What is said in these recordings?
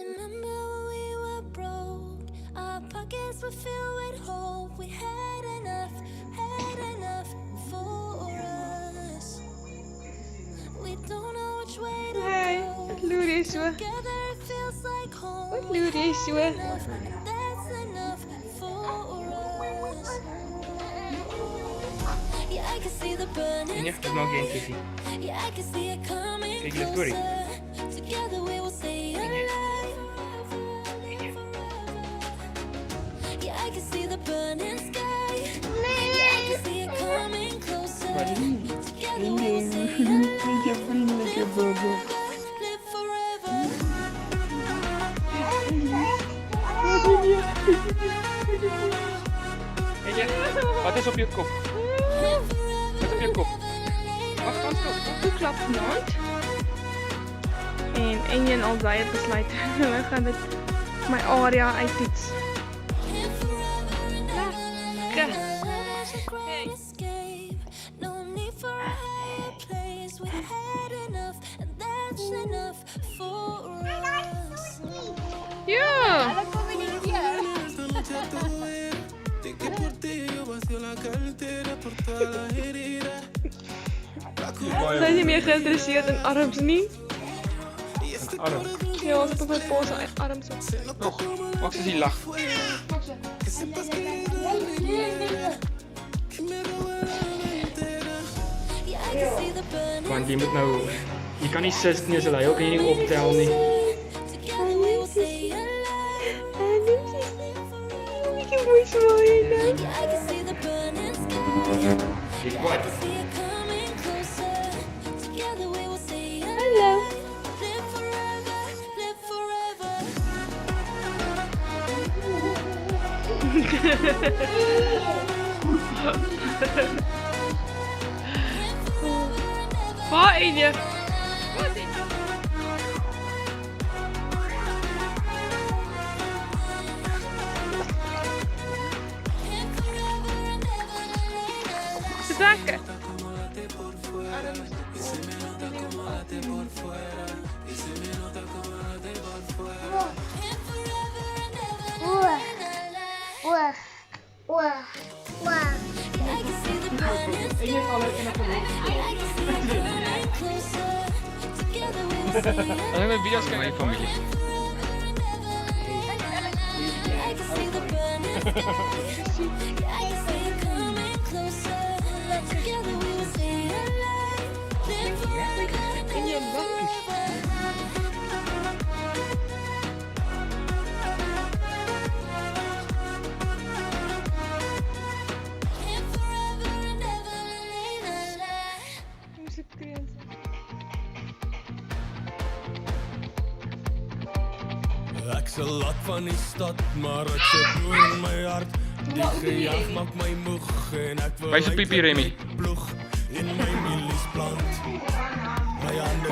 remember when we were broke. Our pockets were filled with hope. We had enough for us. We don't know which way to Hey, go. het loeren is we. Together it feels like home. Het loeren is we. That's enough for us. Yeah, I can see the burning Ja, dat mag geen sky. kitty. Yeah, I can see it coming Kijk, let's go. closer. Together we will stay alive. Yeah, I can see the burning sky. Yeah, I can see it coming closer. Together we will stay alive. Live forever. Eentje, wat is op je kop? Wat op je kop? Wacht, wacht, wacht. Hoe klapt het nooit? En Enje en Alzai het besluit. We gaan dit my area uittoets. Lekker. Hey. Escape. No need for a higher place. We had enough, and that's enough for us. Ja. Zijn je meer geïnteresseerd in arms niet? Arm. Ja, als ik op mijn pols arms op. Nog. Mag ze zien lachen? Yeah, I can see the burning Want je moet nou... Je kan niet 6 neer zullen, ook kan je niet optellen. Nie. together we will stay alive. Ik moet zwaaien. Yeah, I can see the burning sky. Je I kwaad. can see it coming closer. Together we will stay alive. Hallo. Live forever, live forever. Waar Enje? Ze trekken. I can see the burning sky. I can see it coming closer. Together we will stay alive. Dan hebben we video's kijken van familie. I can see the burning sky. I can see it coming closer. Together we will stay alive. Live forever, live forever. Live forever and ever, la, la, la. Ek se laat van die stad, maar ek se boer in my hart. Die gejag maak my moeg en ek wil Wys 'n piepie, Remy. ploeg in my mielies plant. My hande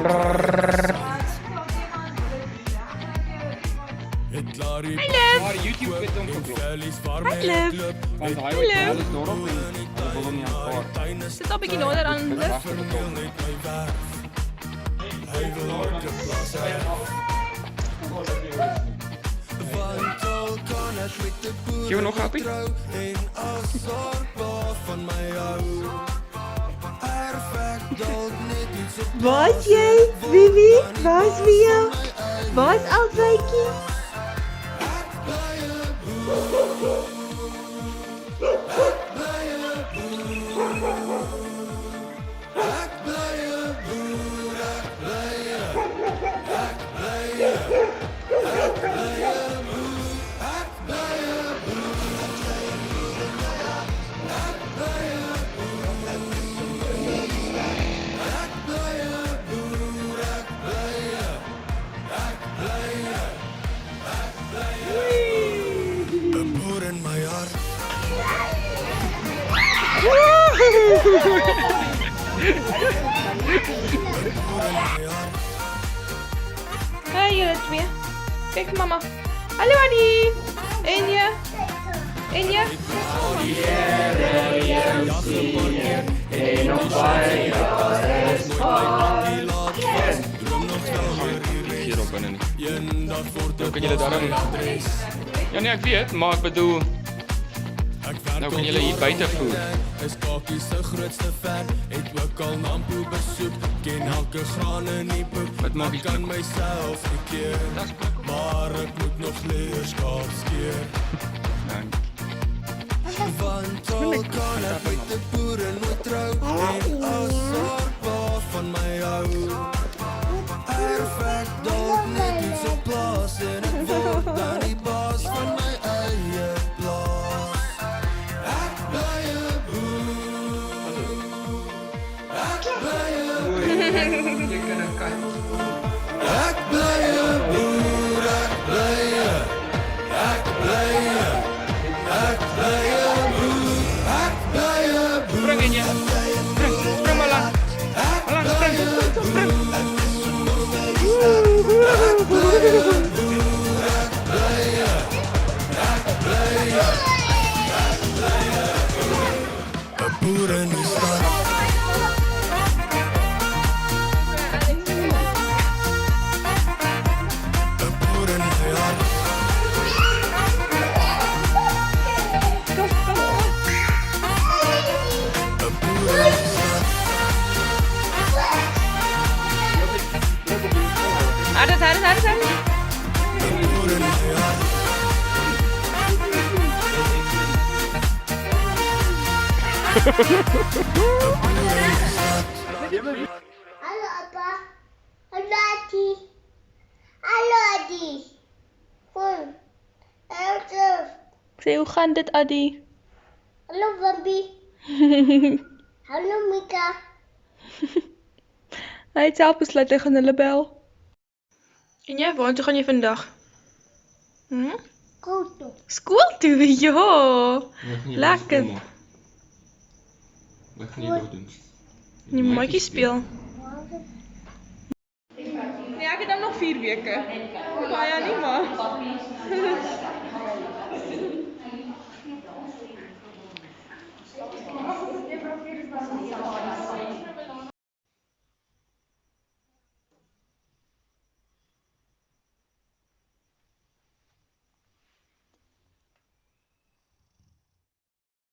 ek klaar die Maar YouTube het hom geblok. vellies waarmee ek Hallo. loop. Want hy wil alles dorp en hulle wil hom nie aanvaar. Zit al een beetje nader aan de lucht. Vermeel net my werk. Hy wil ooit 'n plaas hê. Want al kan ek met die boer Gee we nog happy? en as sorgbaar van my hou. Perfek dalk net iets op Wat jy, Vivi? Waar's Mia? Waar's Alzaikie? boer in my hart. Hey jullie twee. Kijk mama. Hallo Annie. Enje. Enje. Hierop hè. binne nie. Eendag word Nou ek kan julle daarom... Ja nee, ek weet, maar ek bedoel, nou kan julle hier buite voer. Is Kakie se grootste fan, het ook al Nampo besoek, ken elke graan in die boek. Wat maak Ek jy kan myself nie keer, maar ek moet nog leer skaap skeer. Want al kan ek met die boere nooit trou, en as haar pa van my hou. Perfect dalk net iets op plaas, en ek word dan die baas van my eie plaas. Ek bly 'n boer, ek bly 'n boer, ek bly 'n boer, ek bly 'n boer, ek bly 'n boer. Spring in jy. Spring maar lang. Maar lang, spring. Een boer in die stad. Een boer in my hart. Een boer in die stad. Harder. Een boer in my hart. Hallo Appa. Hallo Ati. Hallo Adi. Kom. Hallo. Sê, hoe gaan dit, Adi? Hallo Bambi. Hallo Mika. Hy het self besluit hy gaan hulle bel. En jy, waartoe gaan jy vandag? Koto. Skool toe, ja. Lekker. Wat gaan jy doen? Jy moet maatjie speel. Nee, ek het dan nog 4 weke. Baie nie, maar